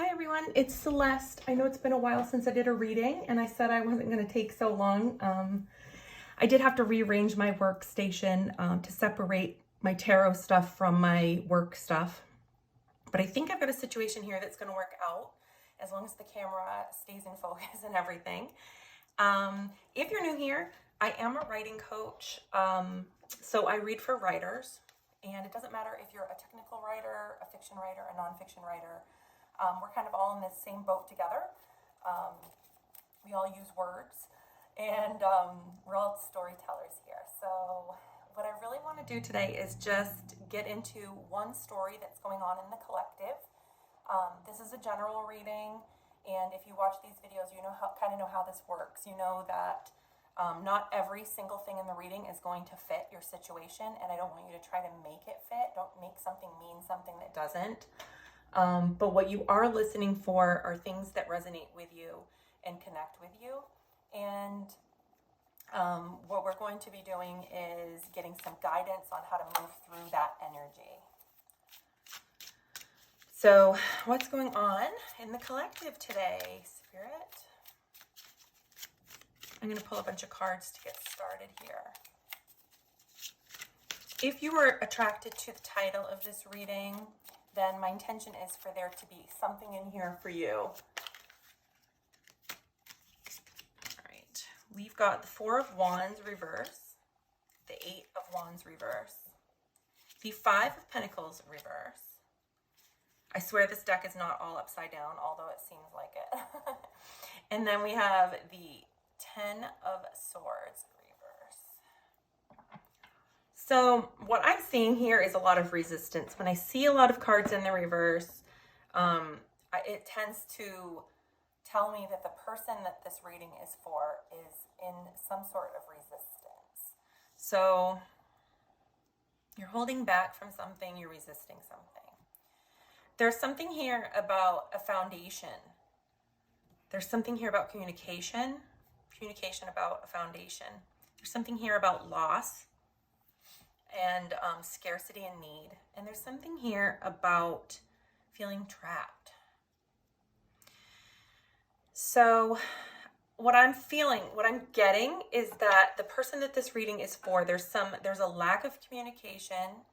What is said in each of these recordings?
Hi everyone, it's Celeste. I know it's been a while since I did a reading and I said I wasn't going to take so long. I did have to rearrange my workstation to separate my tarot stuff from my work stuff. But I think I've got a situation here that's going to work out as long as the camera stays in focus and everything. If you're new here, I am a writing coach. So I read for writers, and it doesn't matter if you're a technical writer, a fiction writer, a nonfiction writer. We're kind of all in this same boat together. We all use words, and we're all storytellers here. So what I really want to do today is just get into one story that's going on in the collective. This is a general reading, and if you watch these videos, you know kind of know how this works. You know that not every single thing in the reading is going to fit your situation, and I don't want you to try to make it fit. Don't make something mean something that doesn't. But what you are listening for are things that resonate with you and connect with you. And what we're going to be doing is getting some guidance on how to move through that energy. So what's going on in the collective today, Spirit? I'm going to pull a bunch of cards to get started here. If you were attracted to the title of this reading, then my intention is for there to be something in here for you. All right, we've got the Four of Wands reverse, the Eight of Wands reverse, the Five of Pentacles reverse. I swear this deck is not all upside down, although it seems like it. And then we have the Ten of Swords reverse. So what I'm seeing here is a lot of resistance. When I see a lot of cards in the reverse, it tends to tell me that the person that this reading is for is in some sort of resistance. So you're holding back from something, you're resisting something. There's something here about a foundation. There's something here about communication about a foundation. There's something here about loss and scarcity and need. And there's something here about feeling trapped. So what I'm feeling, what I'm getting is that the person that this reading is for, there's a lack of communication,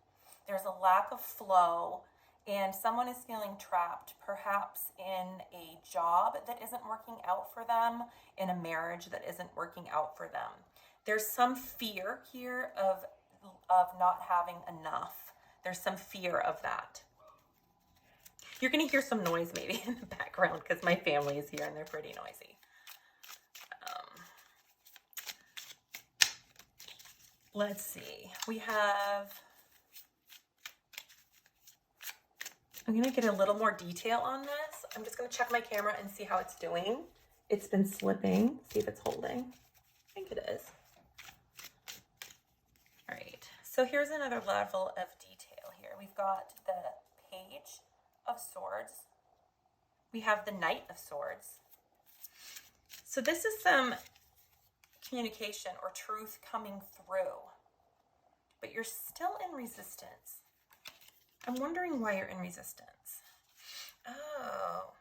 there's a lack of flow, and someone is feeling trapped, perhaps in a job that isn't working out for them, in a marriage that isn't working out for them. There's some fear here of not having enough. There's some fear of that. You're going to hear some noise maybe in the background because my family is here and they're pretty noisy. Let's see. I'm going to get a little more detail on this. I'm just going to check my camera and see how it's doing. It's been slipping. See if it's holding. I think it is. All right. So here's another level of detail here. We've got the Page of Swords. We have the Knight of Swords. So this is some communication or truth coming through, but you're still in resistance. I'm wondering why you're in resistance. Oh.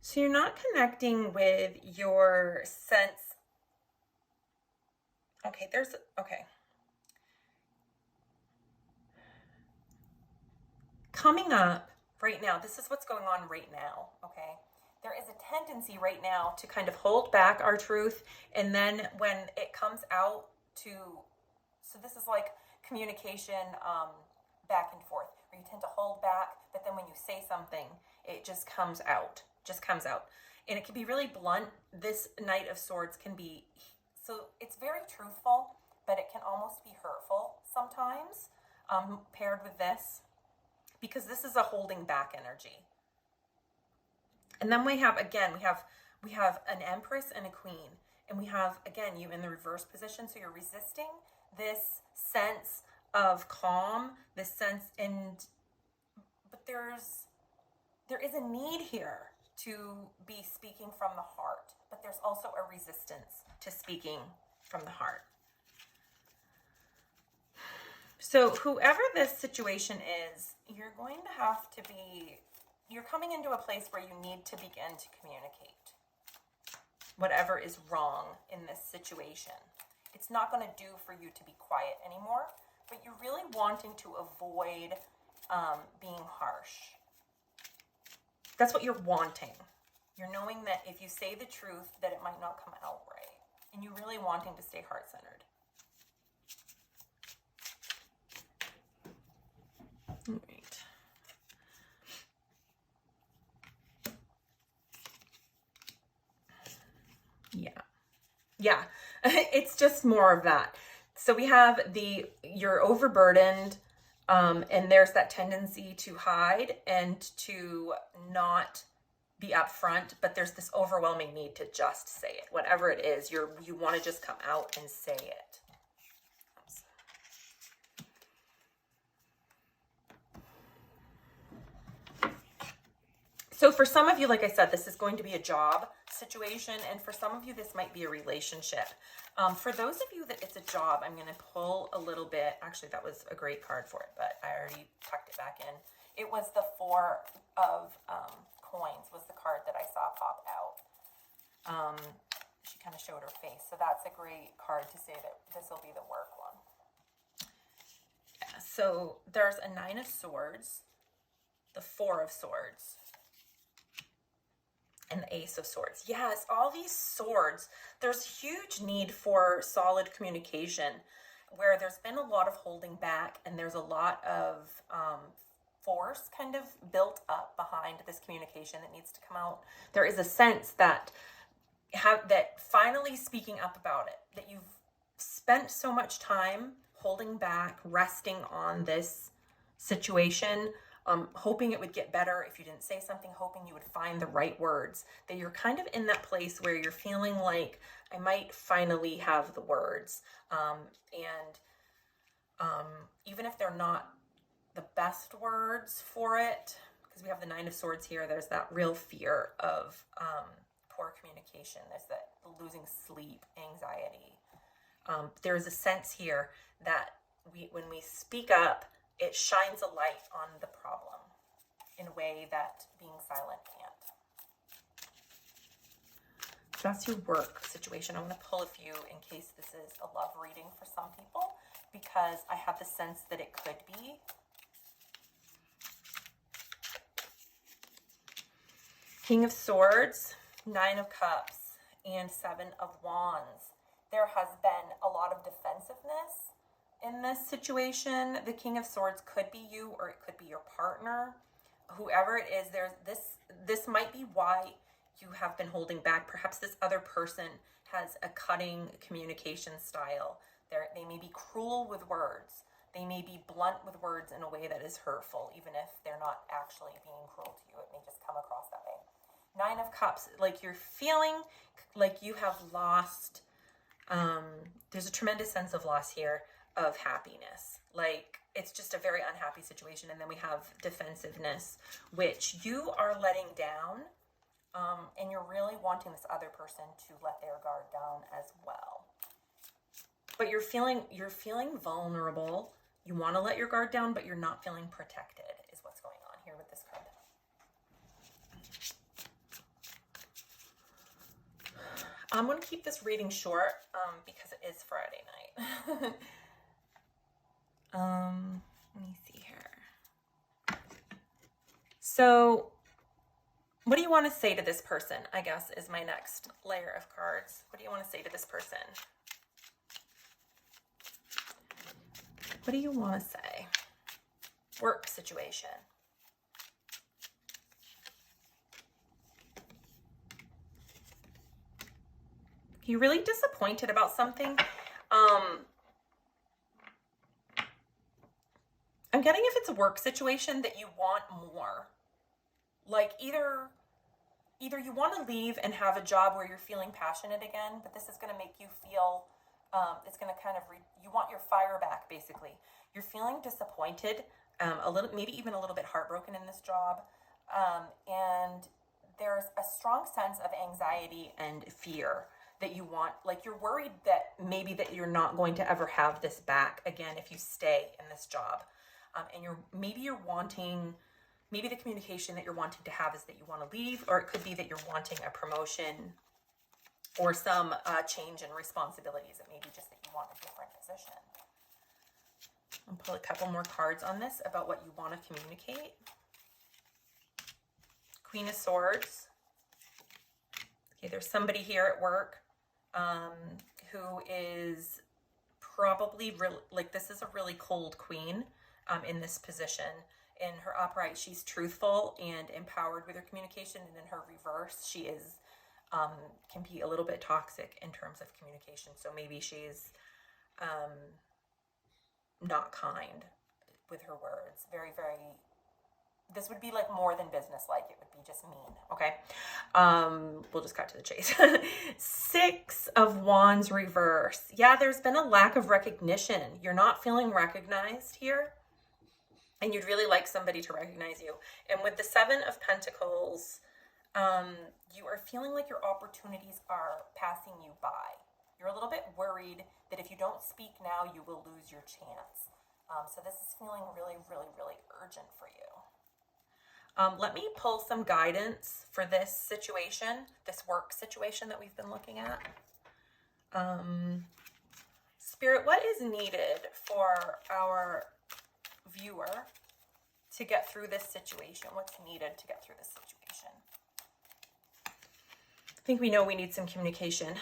So you're not connecting with your sense. Okay, okay. Coming up right now, this is what's going on right now, okay? There is a tendency right now to kind of hold back our truth, and then when it comes out so this is like communication back and forth, where you tend to hold back, but then when you say something, it just comes out. And it can be really blunt. This Knight of Swords can be, so it's very truthful, but it can almost be hurtful sometimes, paired with this, because this is a holding back energy. And then we have an Empress and a Queen, and we have, again, you in the reverse position, so you're resisting this sense of calm, this sense, but there is a need here to be speaking from the heart, but there's also a resistance to speaking from the heart. So whoever this situation is, you're going to have to be, you're coming into a place where you need to begin to communicate whatever is wrong in this situation. It's not going to do for you to be quiet anymore, but you're really wanting to avoid being harsh. That's what you're wanting. You're knowing that if you say the truth, that it might not come out right. And you're really wanting to stay heart-centered. All right. Yeah. It's just more of that. So we have you're overburdened, and there's that tendency to hide and to not be upfront, but there's this overwhelming need to just say it. Whatever it is, you want to just come out and say it. So for some of you, like I said, this is going to be a job situation, and for some of you, this might be a relationship. For those of you that it's a job, I'm going to pull a little bit. Actually, that was a great card for it, but I already tucked it back in. It was the Four of Coins was the card that I saw pop out. She kind of showed her face, so that's a great card to say that this will be the work one. Yeah, so there's a Nine of Swords, the Four of Swords, and the Ace of Swords. Yes, all these swords. There's huge need for solid communication where there's been a lot of holding back, and there's a lot of force kind of built up behind this communication that needs to come out. There is a sense that finally speaking up about it, that you've spent so much time holding back, resting on this situation, hoping it would get better if you didn't say something, hoping you would find the right words, that you're kind of in that place where you're feeling like, I might finally have the words. Even if they're not the best words for it, because we have the Nine of Swords here, there's that real fear of poor communication. There's that losing sleep, anxiety. There's a sense here that when we speak up, it shines a light on the problem in a way that being silent can't. So that's your work situation. I'm going to pull a few in case this is a love reading for some people, because I have the sense that it could be. King of Swords, Nine of Cups, and Seven of Wands. There has been a lot of defensiveness in this situation. The King of Swords could be you, or it could be your partner. Whoever it is, this might be why you have been holding back. Perhaps this other person has a cutting communication style. They may be cruel with words. They may be blunt with words in a way that is hurtful, even if they're not actually being cruel to you. It may just come across that way. Nine of Cups, like you're feeling like you have lost, there's a tremendous sense of loss here of happiness. Like it's just a very unhappy situation. And then we have defensiveness, which you are letting down, and you're really wanting this other person to let their guard down as well. But you're feeling vulnerable. You want to let your guard down, but you're not feeling protected is what's going on here with this card. I'm going to keep this reading short because it is Friday night. Let me see here. So what do you want to say to this person, I guess, is my next layer of cards. What do you want to say to this person? What do you want to say? Work situation. You're really disappointed about something. I'm getting if it's a work situation that you want more. Like either you want to leave and have a job where you're feeling passionate again, but this is going to make you feel, it's going to kind of, you want your fire back, basically. You're feeling disappointed, a little, maybe even a little bit heartbroken in this job. And there's a strong sense of anxiety and fear that you want, like you're worried that maybe that you're not going to ever have this back again if you stay in this job. And you're wanting, maybe the communication that you're wanting to have is that you want to leave, or it could be that you're wanting a promotion or some change in responsibilities. It may be just that you want a different position. I'll pull a couple more cards on this about what you want to communicate. Queen of Swords. Okay, there's somebody here at work who is probably like, this is a really cold queen in this position. In her upright, she's truthful and empowered with her communication, and in her reverse, she is can be a little bit toxic in terms of communication. So maybe she's not kind with her words. Very, very, this would be like more than business-like. It would be just mean, okay? We'll just cut to the chase. Six of Wands reverse. Yeah, there's been a lack of recognition. You're not feeling recognized here, and you'd really like somebody to recognize you. And with the Seven of Pentacles, you are feeling like your opportunities are passing you by. You're a little bit worried that if you don't speak now, you will lose your chance. So this is feeling really, really, really urgent for you. Let me pull some guidance for this situation, this work situation that we've been looking at. Spirit, what is needed for our viewer to get through this situation? What's needed to get through this situation? I think we know we need some communication.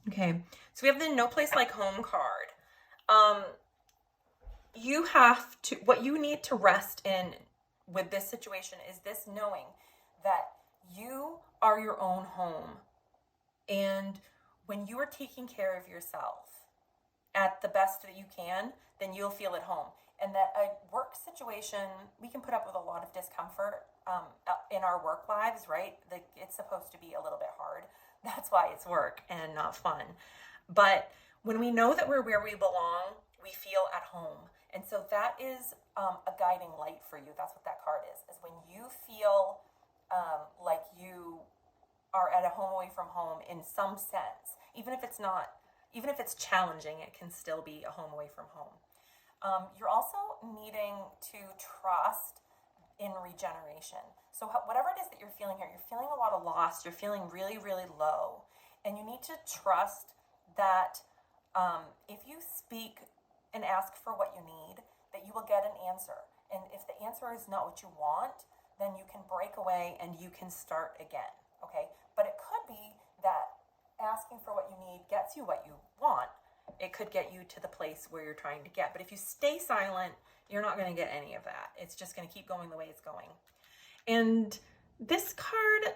Okay, so we have the No Place Like Home card. You have to, what you need to rest in with this situation is this knowing that you are your own home. And when you are taking care of yourself at the best that you can, then you'll feel at home. And that a work situation, we can put up with a lot of discomfort in our work lives, right? It's supposed to be a little bit hard. That's why it's work and not fun. But when we know that we're where we belong, we feel at home. And so that is a guiding light for you. That's what that card is when you feel like you are at a home away from home in some sense. Even if it's challenging, it can still be a home away from home. You're also needing to trust in regeneration. So whatever it is that you're feeling here, you're feeling a lot of loss, you're feeling really, really low, and you need to trust that if you speak and ask for what you need, that you will get an answer. And if the answer is not what you want, then you can break away and you can start again, okay? But it could be that asking for what you need gets you what you want. It could get you to the place where you're trying to get. But if you stay silent, you're not going to get any of that. It's just going to keep going the way it's going. And this card,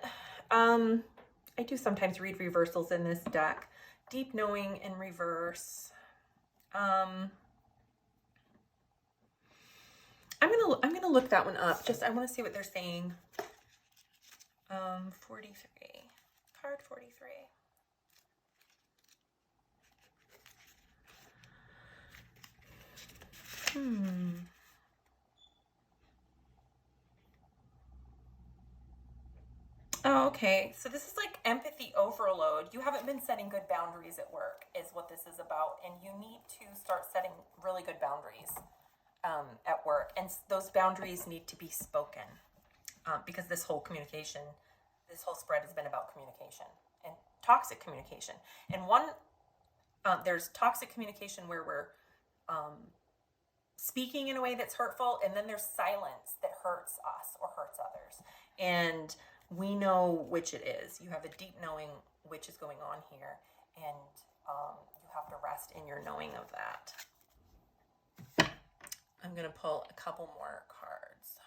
I do sometimes read reversals in this deck. Deep Knowing in reverse. I'm gonna look that one up. Just I want to see what they're saying. 43. Card 43. Oh, okay. So this is like empathy overload. You haven't been setting good boundaries at work is what this is about. And you need to start setting really good boundaries at work. And those boundaries need to be spoken because this whole spread has been about communication and toxic communication. And there's toxic communication where we're speaking in a way that's hurtful, and then there's silence that hurts us or hurts others. And we know which it is. You have a deep knowing which is going on here, and you have to rest in your knowing of that. I'm going to pull a couple more cards.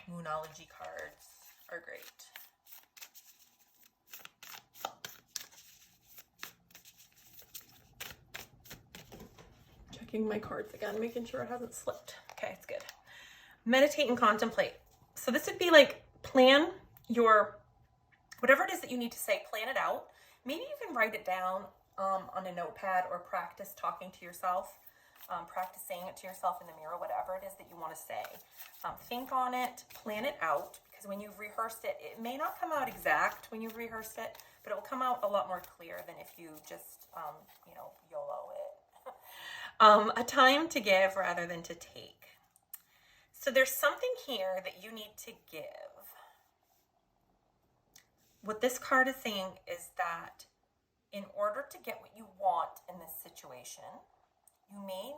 Moonology cards are great. Checking my cards again, making sure it hasn't slipped. Okay, it's good. Meditate and contemplate. So this would be like plan your, whatever it is that you need to say, plan it out. Maybe you can write it down on a notepad or practice talking to yourself. Practice saying it to yourself in the mirror, whatever it is that you want to say. Think on it, plan it out, because when you've rehearsed it, it may not come out exact when you've rehearsed it, but it will come out a lot more clear than if you just, YOLO it. A time to give rather than to take. So there's something here that you need to give. What this card is saying is that in order to get what you want in this situation, you may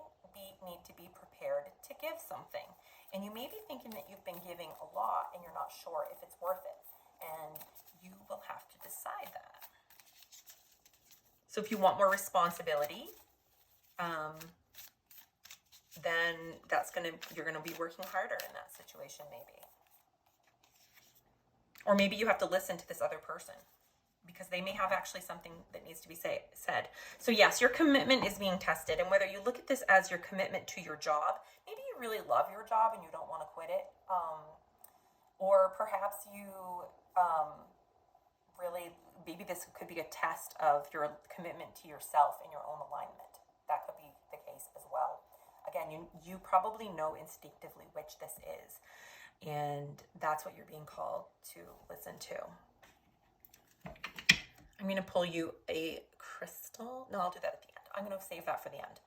need to be prepared to give something. And you may be thinking that you've been giving a lot and you're not sure if it's worth it. And you will have to decide that. So if you want more responsibility, then you're gonna be working harder in that situation maybe. Or maybe you have to listen to this other person, because they may have actually something that needs to be said. So yes, your commitment is being tested. And whether you look at this as your commitment to your job, maybe you really love your job and you don't want to quit it. Or perhaps you maybe this could be a test of your commitment to yourself and your own alignment. That could be the case as well. Again, you probably know instinctively which this is. And that's what you're being called to listen to. I'm going to pull you a crystal. No, I'll do that at the end. I'm going to save that for the end.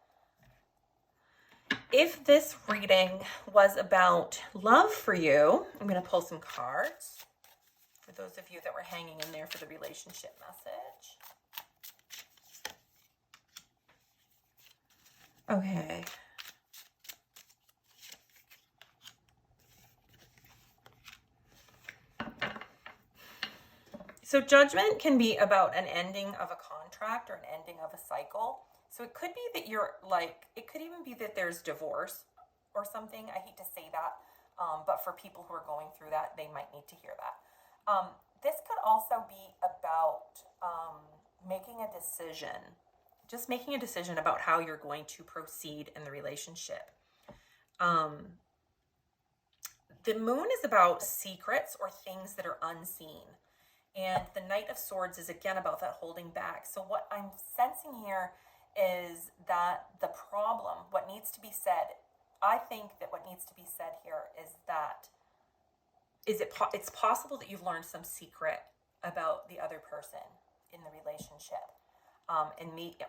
If this reading was about love for you, I'm going to pull some cards for those of you that were hanging in there for the relationship message. Okay. So judgment can be about an ending of a contract or an ending of a cycle. So it could be that it could even be that there's divorce or something. I hate to say that, but for people who are going through that, they might need to hear that. This could also be about making a decision, just making a decision about how you're going to proceed in the relationship. The moon is about secrets or things that are unseen. And the Knight of Swords is again about that holding back. So what I'm sensing here is that the problem, what needs to be said, I think that what needs to be said here is that it's possible that you've learned some secret about the other person in the relationship.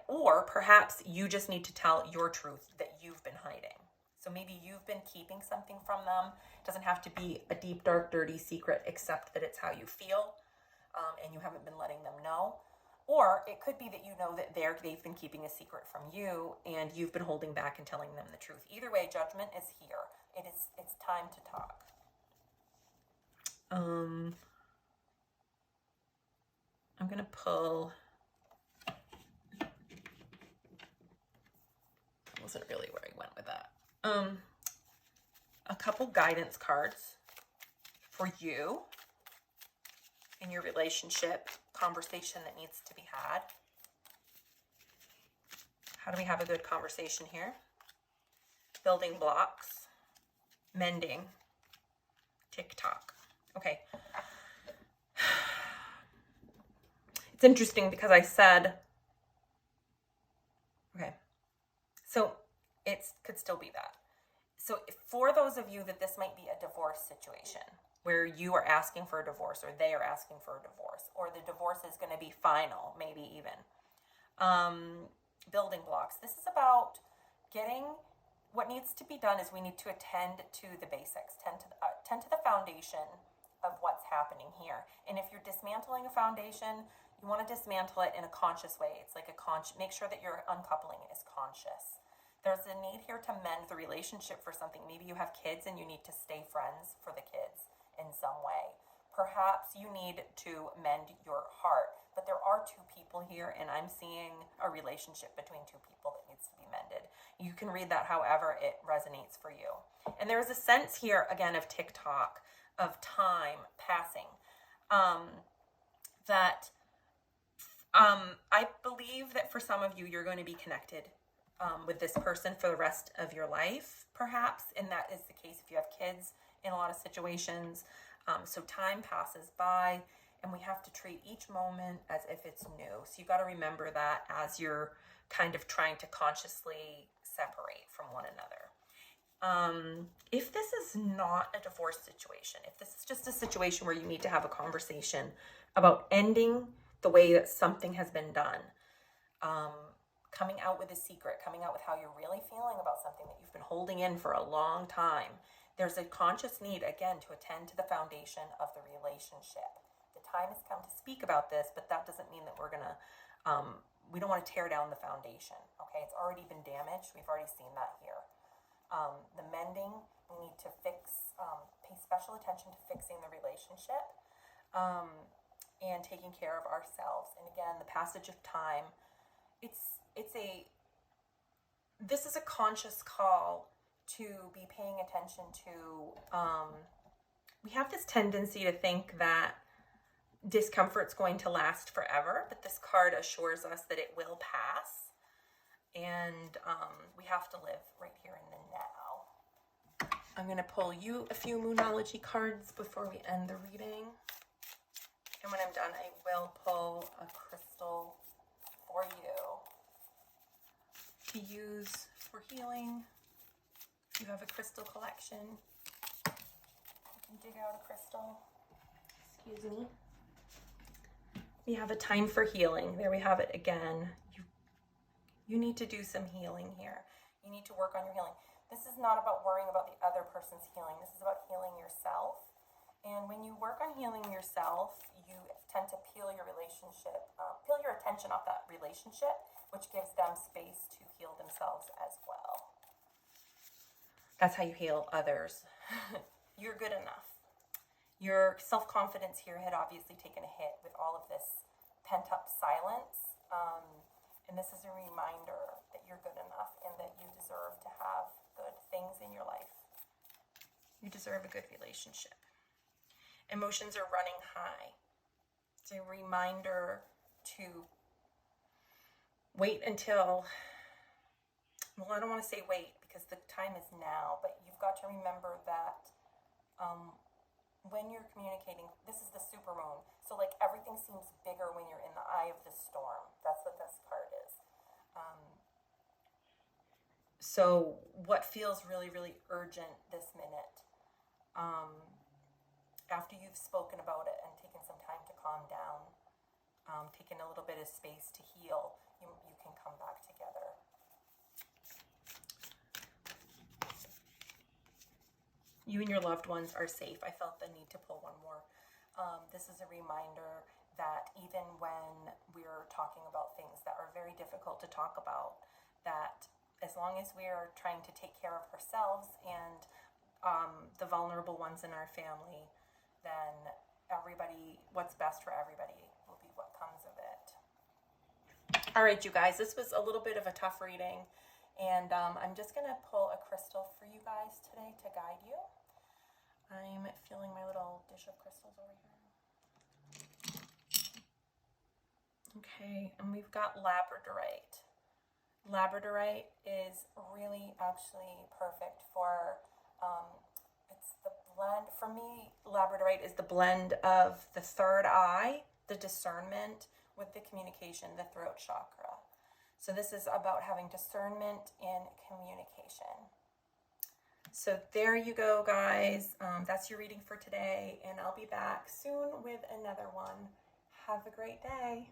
Or perhaps you just need to tell your truth that you've been hiding. So maybe you've been keeping something from them. It doesn't have to be a deep, dark, dirty secret, except that it's how you feel. And you haven't been letting them know. Or it could be that you know that they've been keeping a secret from you and you've been holding back and telling them the truth. Either way, judgment is here. It's time to talk. I'm going to pull... Wasn't really where I went with that. A couple guidance cards for you in your relationship conversation that needs to be had. How do we have a good conversation here? Building blocks, mending, TikTok. Okay. It's interesting because I said, okay, so it could still be that. So for those of you that this might be a divorce situation, where you are asking for a divorce or they are asking for a divorce, or the divorce is going to be final, maybe even. Building blocks. This is about what needs to be done is we need to attend to the basics, tend to the foundation of what's happening here. And if you're dismantling a foundation, you want to dismantle it in a conscious way. It's like make sure that your uncoupling is conscious. There's a need here to mend the relationship for something. Maybe you have kids and you need to stay friends for the kids in some way. Perhaps you need to mend your heart, but there are two people here and I'm seeing a relationship between two people that needs to be mended. You can read that however it resonates for you. And there is a sense here again of TikTok, of time passing, that I believe that for some of you, you're going to be connected with this person for the rest of your life, perhaps. And that is the case if you have kids in a lot of situations. So time passes by and we have to treat each moment as if it's new. So you got to remember that as you're kind of trying to consciously separate from one another. If this is not a divorce situation, if this is just a situation where you need to have a conversation about ending the way that something has been done, coming out with a secret, coming out with how you're really feeling about something that you've been holding in for a long time, there's a conscious need, again, to attend to the foundation of the relationship. The time has come to speak about this, but that doesn't mean that we don't want to tear down the foundation, okay? It's already been damaged. We've already seen that here. The mending, we need to pay special attention to fixing the relationship, and taking care of ourselves. And again, the passage of time, this is a conscious call to be paying attention to. We have this tendency to think that discomfort's going to last forever, but this card assures us that it will pass. And we have to live right here in the now. I'm going to pull you a few Moonology cards before we end the reading. And when I'm done, I will pull a crystal for you to use for healing. If you have a crystal collection, you can dig out a crystal. Excuse me. We have a time for healing. There we have it again. You need to do some healing here. You need to work on your healing. This is not about worrying about the other person's healing. This is about healing yourself. And when you work on healing yourself, you tend to peel your attention off that relationship, which gives them space to heal themselves as well. That's how you heal others. You're good enough. Your self-confidence here had obviously taken a hit with all of this pent-up silence. And this is a reminder that you're good enough and that you deserve to have good things in your life. You deserve a good relationship. Emotions are running high. It's a reminder to wait until, well, I don't want to say wait because the time is now, but you've got to remember that when you're communicating, this is the supermoon. So like everything seems bigger when you're in the eye of the storm. That's what this card is. So what feels really, really urgent this minute, after you've spoken about it and taken some time to calm down, taken a little bit of space to heal, you can come back together. You and your loved ones are safe. I felt the need to pull one more. This is a reminder that even when we're talking about things that are very difficult to talk about, that as long as we are trying to take care of ourselves and the vulnerable ones in our family, then what's best for everybody will be what comes of it. All right, you guys, this was a little bit of a tough reading, and I'm just going to pull a crystal for you guys today to guide you. I'm feeling my little dish of crystals over here. Okay, and we've got labradorite. Labradorite is really actually perfect for, it's the blend, for me, labradorite is the blend of the third eye, the discernment, with the communication, the throat chakra. So this is about having discernment in communication. So there you go, guys. That's your reading for today, and I'll be back soon with another one. Have a great day.